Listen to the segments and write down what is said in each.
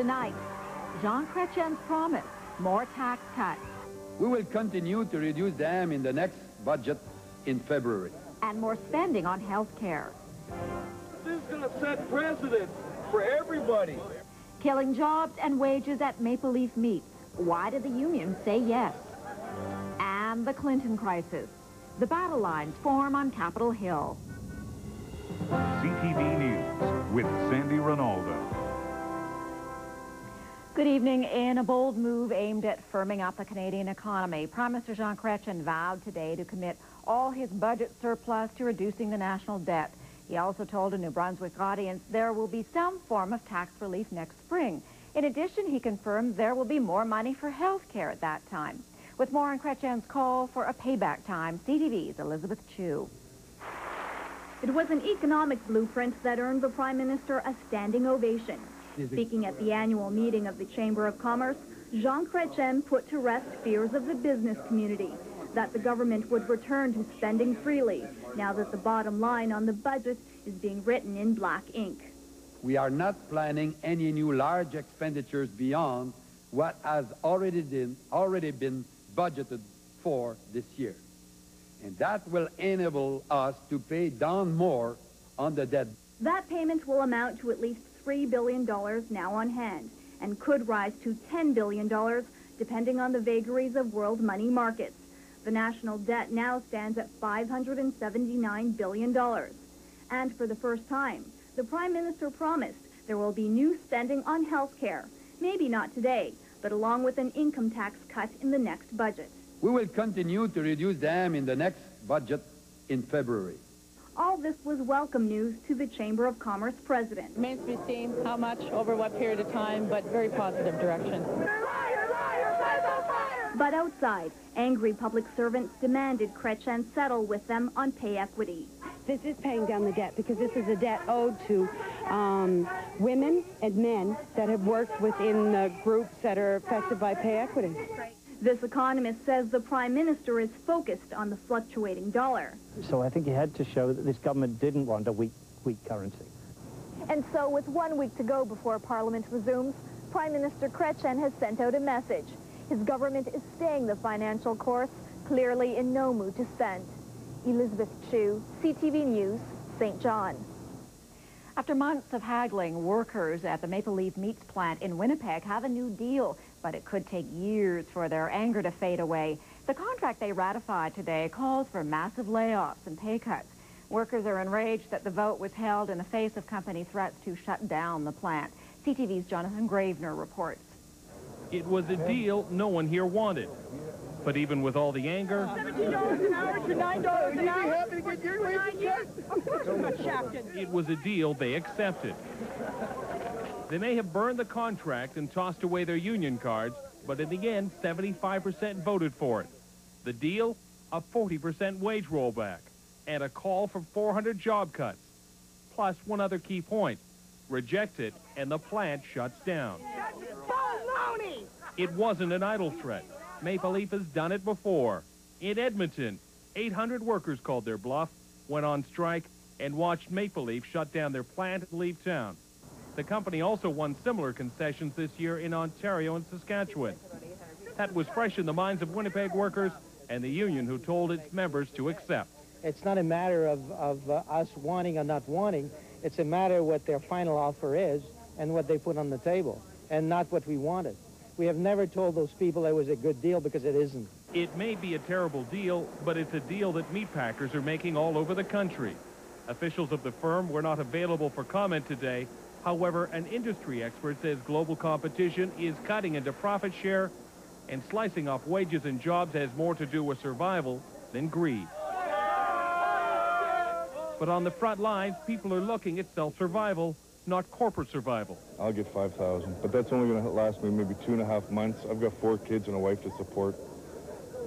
Tonight, Jean Chrétien's promise, more tax cuts. We will continue to reduce them in the next budget in February. And more spending on health care. This is going to set precedent for everybody. Killing jobs and wages at Maple Leaf Meats. Why did the union say yes? And the Clinton crisis. The battle lines form on Capitol Hill. CTV News with Sandy Ronaldo. Good evening. In a bold move aimed at firming up the Canadian economy, Prime Minister Jean Chrétien vowed today to commit all his budget surplus to reducing the national debt. He also told a New Brunswick audience there will be some form of tax relief next spring. In addition, he confirmed there will be more money for health care at that time. With more on Chrétien's call for a payback time, CTV's Elizabeth Chu. It was an economic blueprint that earned the Prime Minister a standing ovation. Speaking at the annual meeting of the Chamber of Commerce, Jean Chrétien put to rest fears of the business community that the government would return to spending freely now that the bottom line on the budget is being written in black ink. We are not planning any new large expenditures beyond what has already been budgeted for this year. And that will enable us to pay down more on the debt. That payment will amount to at least $3 billion now on hand and could rise to $10 billion depending on the vagaries of world money markets. The national debt now stands at $579 billion. And for the first time, the Prime Minister promised there will be new spending on health care. Maybe not today, but along with an income tax cut in the next budget. We will continue to reduce them in the next budget in February. All this was welcome news to the Chamber of Commerce president. Remains to be seen how much, over what period of time, but very positive direction. But outside, angry public servants demanded Chrétien settle with them on pay equity. This is paying down the debt because this is a debt owed to women and men that have worked within the groups that are affected by pay equity. This economist says the Prime Minister is focused on the fluctuating dollar. So I think he had to show that this government didn't want a weak currency. And so with 1 week to go before Parliament resumes, Prime Minister Chrétien has sent out a message. His government is staying the financial course, clearly in no mood to spend. Elizabeth Chu, CTV News, St. John. After months of haggling, workers at the Maple Leaf Meats plant in Winnipeg have a new deal, but it could take years for their anger to fade away. The contract they ratified today calls for massive layoffs and pay cuts. Workers are enraged that the vote was held in the face of company threats to shut down the plant. CTV's Jonathan Gravener reports. It was a deal no one here wanted. But even with all the anger, $17 an hour to $9 an hour. Happy to get your wages. Of course I'm not shafted. it was a deal they accepted. They may have burned the contract and tossed away their union cards, but in the end, 75% voted for it. The deal? A 40% wage rollback and a call for 400 job cuts. Plus one other key point. Reject it and the plant shuts down. Baloney! It wasn't an idle threat. Maple Leaf has done it before. In Edmonton, 800 workers called their bluff, went on strike, and watched Maple Leaf shut down their plant and leave town. The company also won similar concessions this year in Ontario and Saskatchewan. That was fresh in the minds of Winnipeg workers and the union who told its members to accept. It's not a matter of us wanting or not wanting. It's a matter of what their final offer is and what they put on the table, and not what we wanted. We have never told those people it was a good deal because it isn't. It may be a terrible deal, but it's a deal that meat packers are making all over the country. Officials of the firm were not available for comment today. However, an industry expert says global competition is cutting into profit share, and slicing off wages and jobs has more to do with survival than greed. But on the front lines, people are looking at self-survival, not corporate survival. I'll get $5,000, but that's only going to last me maybe 2.5 months. I've got 4 kids and a wife to support.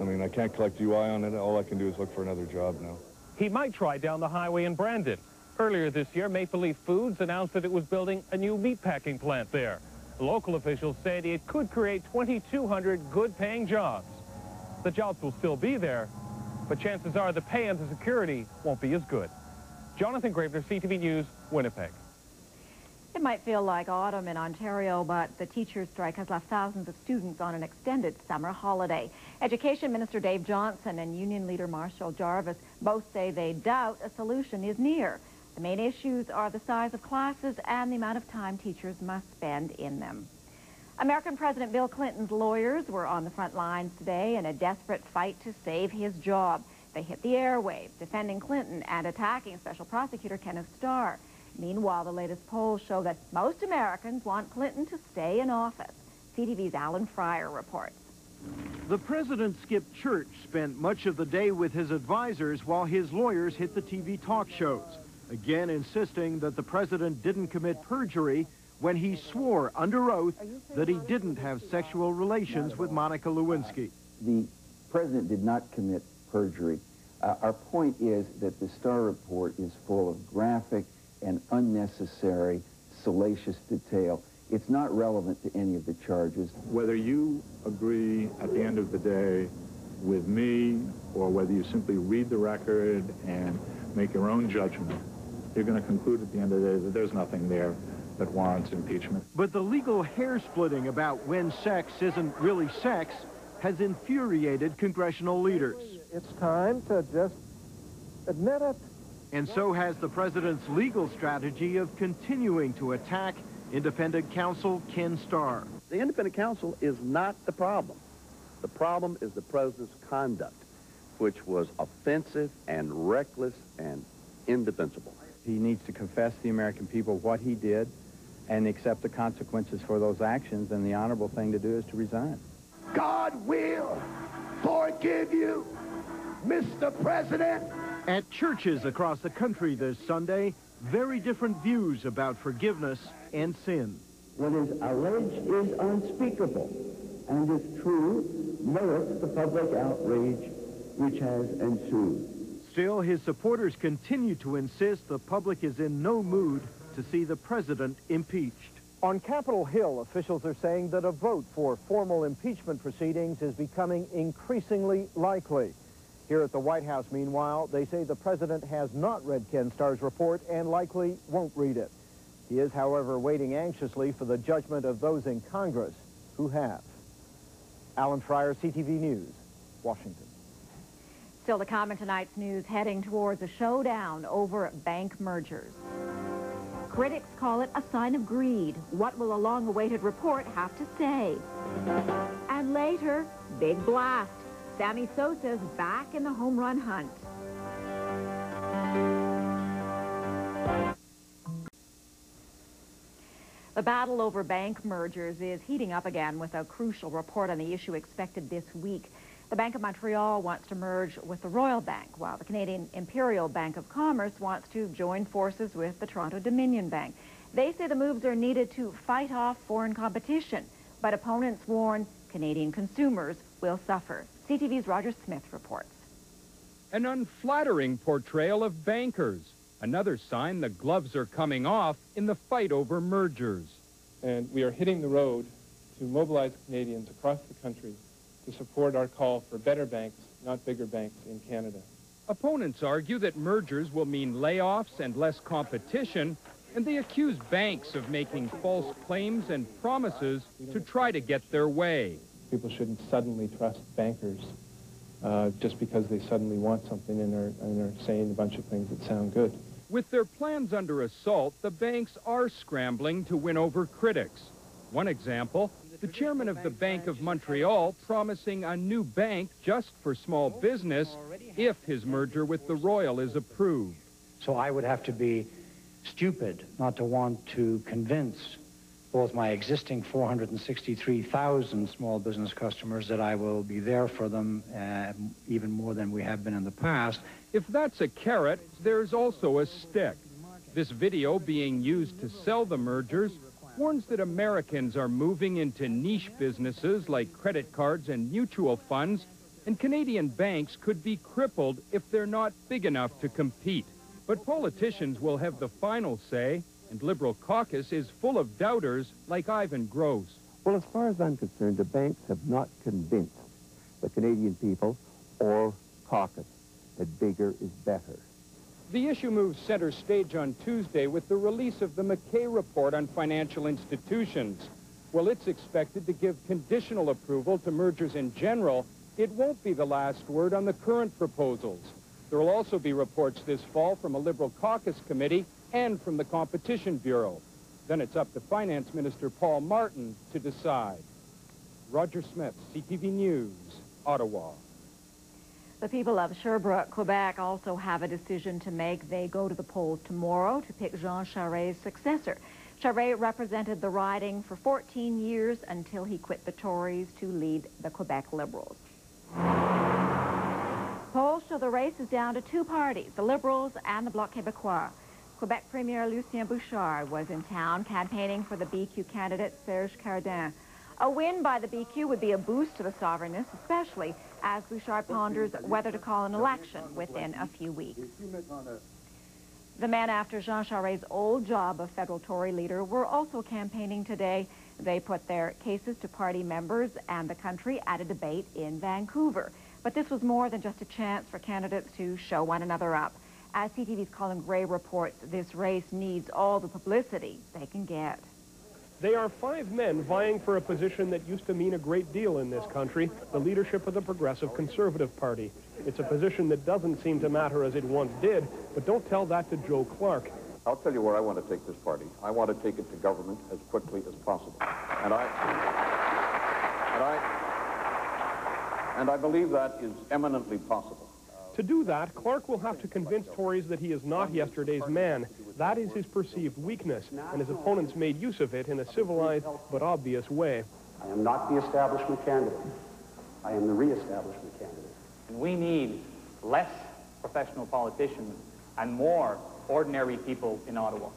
I mean, I can't collect UI on it. All I can do is look for another job now. He might try down the highway in Brandon. Earlier this year, Maple Leaf Foods announced that it was building a new meatpacking plant there. Local officials said it could create 2,200 good-paying jobs. The jobs will still be there, but chances are the pay and the security won't be as good. Jonathan Gravener, CTV News, Winnipeg. It might feel like autumn in Ontario, but the teachers' strike has left thousands of students on an extended summer holiday. Education Minister Dave Johnson and Union Leader Marshall Jarvis both say they doubt a solution is near. The main issues are the size of classes and the amount of time teachers must spend in them. American President Bill Clinton's lawyers were on the front lines today in a desperate fight to save his job. They hit the airwaves, defending Clinton and attacking Special Prosecutor Kenneth Starr. Meanwhile, the latest polls show that most Americans want Clinton to stay in office. CTV's Alan Fryer reports. The president skipped church, spent much of the day with his advisors while his lawyers hit the TV talk shows, again insisting that the president didn't commit perjury when he swore under oath that he didn't have sexual relations with Monica Lewinsky. The president did not commit perjury. Our point is that the Starr report is full of graphic and unnecessary, salacious detail. It's not relevant to any of the charges. Whether you agree at the end of the day with me or whether you simply read the record and make your own judgment, you're going to conclude at the end of the day that there's nothing there that warrants impeachment. But the legal hair-splitting about when sex isn't really sex has infuriated congressional leaders. It's time to just admit it. And so has the president's legal strategy of continuing to attack independent counsel Ken Starr. The independent counsel is not the problem. The problem is the president's conduct, which was offensive and reckless and indefensible. He needs to confess to the American people what he did and accept the consequences for those actions, and the honorable thing to do is to resign. God will forgive you, Mr. President. At churches across the country this Sunday, very different views about forgiveness and sin. What is alleged is unspeakable, and if true, merits the public outrage which has ensued. Still, his supporters continue to insist the public is in no mood to see the president impeached. On Capitol Hill, officials are saying that a vote for formal impeachment proceedings is becoming increasingly likely. Here at the White House, meanwhile, they say the president has not read Ken Starr's report and likely won't read it. He is, however, waiting anxiously for the judgment of those in Congress who have. Alan Fryer, CTV News, Washington. Still to come in tonight's news, heading towards a showdown over bank mergers. Critics call it a sign of greed. What will a long-awaited report have to say? And later, big blast. Sammy Sosa's back in the home run hunt. The battle over bank mergers is heating up again with a crucial report on the issue expected this week. The Bank of Montreal wants to merge with the Royal Bank, while the Canadian Imperial Bank of Commerce wants to join forces with the Toronto Dominion Bank. They say the moves are needed to fight off foreign competition, but opponents warn Canadian consumers will suffer. CTV's Roger Smith reports. An unflattering portrayal of bankers. Another sign the gloves are coming off in the fight over mergers. And we are hitting the road to mobilize Canadians across the country to support our call for better banks, not bigger banks in Canada. Opponents argue that mergers will mean layoffs and less competition, and they accuse banks of making false claims and promises to try to get their way. People shouldn't suddenly trust bankers just because they suddenly want something and are saying a bunch of things that sound good. With their plans under assault, the banks are scrambling to win over critics. One example, the chairman of the Bank of Montreal promising a new bank just for small business if his merger with the Royal is approved. So I would have to be stupid not to want to convince both my existing 463,000 small business customers that I will be there for them even more than we have been in the past. If that's a carrot, there's also a stick. This video being used to sell the mergers warns that Americans are moving into niche businesses like credit cards and mutual funds, and Canadian banks could be crippled if they're not big enough to compete. But politicians will have the final say, and Liberal caucus is full of doubters like Ivan Gross. Well, as far as I'm concerned, the banks have not convinced the Canadian people or caucus that bigger is better. The issue moves center stage on Tuesday with the release of the McKay report on financial institutions. While it's expected to give conditional approval to mergers in general, it won't be the last word on the current proposals. There will also be reports this fall from a Liberal caucus committee and from the Competition Bureau. Then it's up to Finance Minister Paul Martin to decide. Roger Smith, CTV News, Ottawa. The people of Sherbrooke, Quebec also have a decision to make. They go to the polls tomorrow to pick Jean Charest's successor. Charest represented the riding for 14 years until he quit the Tories to lead the Quebec Liberals. Polls show the race is down to two parties, the Liberals and the Bloc Québécois. Quebec Premier Lucien Bouchard was in town campaigning for the BQ candidate Serge Cardin. A win by the BQ would be a boost to the sovereignists, especially as Bouchard ponders whether to call an election within a few weeks. The men after Jean Charest's old job of federal Tory leader were also campaigning today. They put their cases to party members and the country at a debate in Vancouver. But this was more than just a chance for candidates to show one another up. As CTV's Colin Gray reports, this race needs all the publicity they can get. They are five men vying for a position that used to mean a great deal in this country, the leadership of the Progressive Conservative Party. It's a position that doesn't seem to matter as it once did, but don't tell that to Joe Clark. I'll tell you where I want to take this party. I want to take it to government as quickly as possible. And I believe that is eminently possible. To do that, Clark will have to convince Tories that he is not yesterday's man. That is his perceived weakness, and his opponents made use of it in a civilized but obvious way. I am not the establishment candidate. I am the re-establishment candidate. And we need less professional politicians and more ordinary people in Ottawa.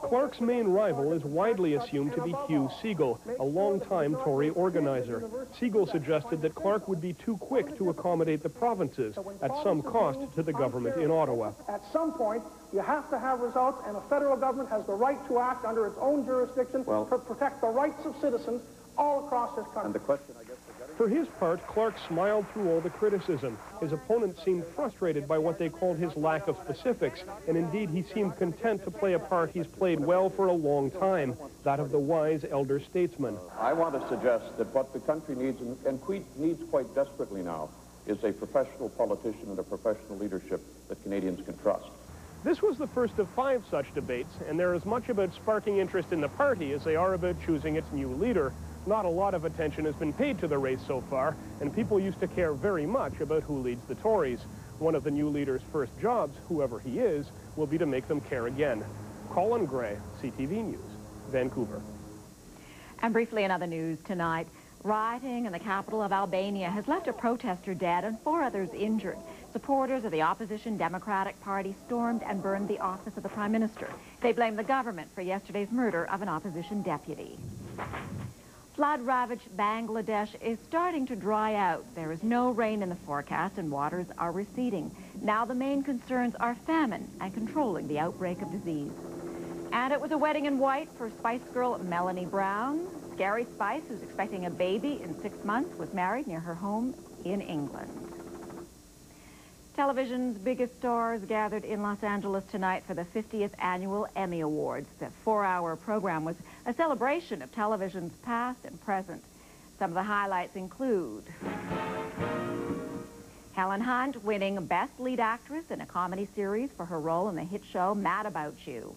Clark's main rival is widely assumed to be Hugh Segal, a longtime Tory organizer. Segal suggested that Clark would be too quick to accommodate the provinces at some cost to the government in Ottawa. At some point, you have to have results, and a federal government has the right to act under its own jurisdiction to protect the rights of citizens all across this country. And the question, I guess, for his part, Clark smiled through all the criticism. His opponents seemed frustrated by what they called his lack of specifics, and indeed he seemed content to play a part he's played well for a long time, that of the wise elder statesman. I want to suggest that what the country needs, and needs quite desperately now, is a professional politician and a professional leadership that Canadians can trust. This was the first of 5 such debates, and they're as much about sparking interest in the party as they are about choosing its new leader. Not a lot of attention has been paid to the race so far, and people used to care very much about who leads the Tories. One of the new leader's first jobs, whoever he is, will be to make them care again. Colin Gray, CTV News, Vancouver. And briefly in other news tonight, rioting in the capital of Albania has left a protester dead and 4 others injured. Supporters of the opposition Democratic Party stormed and burned the office of the Prime Minister. They blame the government for yesterday's murder of an opposition deputy. Flood-ravaged Bangladesh is starting to dry out. There is no rain in the forecast and waters are receding. Now the main concerns are famine and controlling the outbreak of disease. And it was a wedding in white for Spice Girl Melanie Brown. Scary Spice, who's expecting a baby in 6 months, was married near her home in England. Television's biggest stars gathered in Los Angeles tonight for the 50th Annual Emmy Awards. The 4-hour program was a celebration of television's past and present. Some of the highlights include Helen Hunt winning Best Lead Actress in a Comedy Series for her role in the hit show Mad About You.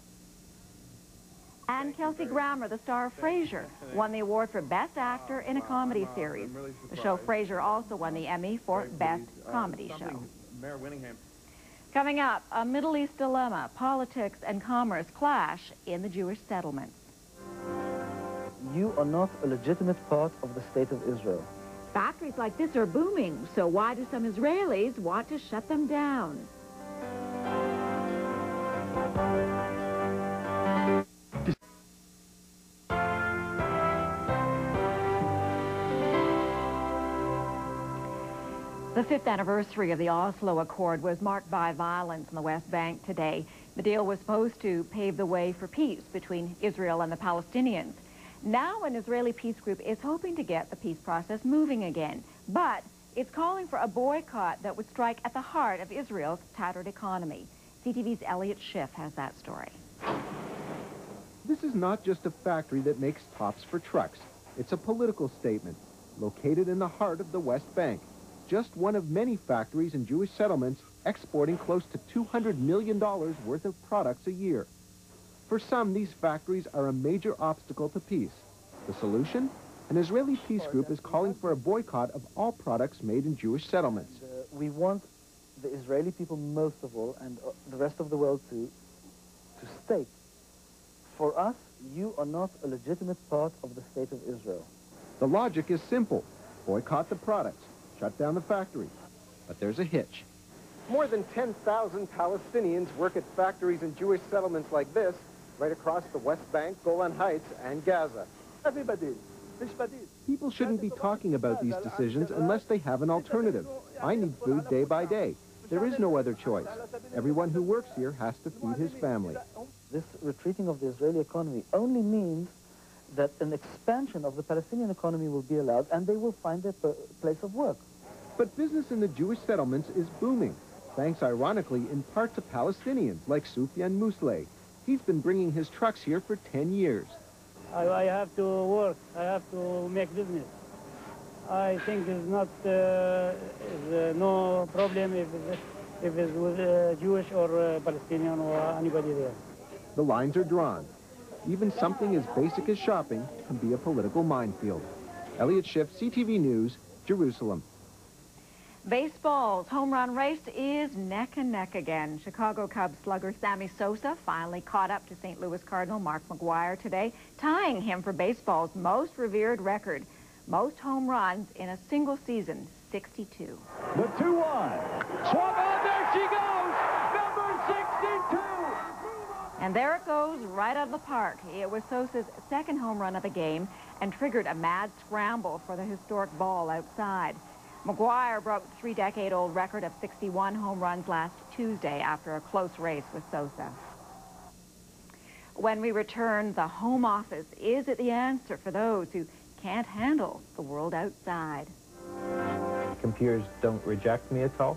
And Kelsey Grammer, the star of Frasier, won the award for Best Actor in a Comedy Series. The show Frasier also won the Emmy for Best Comedy Show. Mayor Winningham. Coming up, a Middle East dilemma, politics and commerce clash in the Jewish settlements. You are not a legitimate part of the state of Israel. Factories like this are booming, so why do some Israelis want to shut them down? The 5th anniversary of the Oslo Accord was marked by violence in the West Bank today. The deal was supposed to pave the way for peace between Israel and the Palestinians. Now an Israeli peace group is hoping to get the peace process moving again, but it's calling for a boycott that would strike at the heart of Israel's tattered economy. CTV's Elliot Schiff has that story. This is not just a factory that makes tops for trucks. It's a political statement, located in the heart of the West Bank. Just one of many factories in Jewish settlements exporting close to $200 million worth of products a year. For some, these factories are a major obstacle to peace. The solution? An Israeli peace group is calling for a boycott of all products made in Jewish settlements. We want the Israeli people most of all, and the rest of the world to state, for us, you are not a legitimate part of the state of Israel. The logic is simple. Boycott the products. Shut down the factory. But there's a hitch. More than 10,000 Palestinians work at factories in Jewish settlements like this, right across the West Bank, Golan Heights, and Gaza. People shouldn't be talking about these decisions unless they have an alternative. I need food day by day. There is no other choice. Everyone who works here has to feed his family. This retreating of the Israeli economy only means that an expansion of the Palestinian economy will be allowed, and they will find their place of work. But business in the Jewish settlements is booming, thanks ironically in part to Palestinians like Sufyan Musleh. He's been bringing his trucks here for 10 years. I have to work. I have to make business. I think there's not no problem if it's with Jewish or Palestinian or anybody there. The lines are drawn. Even something as basic as shopping can be a political minefield. Elliot Schiff, CTV News, Jerusalem. Baseball's home run race is neck and neck again. Chicago Cubs slugger Sammy Sosa finally caught up to St. Louis Cardinal Mark McGwire today, tying him for baseball's most revered record. Most home runs in a single season, 62. The 2-1. Swung on, there she goes! Number 62! And there it goes, right out of the park. It was Sosa's second home run of the game and triggered a mad scramble for the historic ball outside. McGwire broke the three-decade-old record of 61 home runs last Tuesday after a close race with Sosa. When we return, the home office, is it the answer for those who can't handle the world outside? Computers don't reject me at all.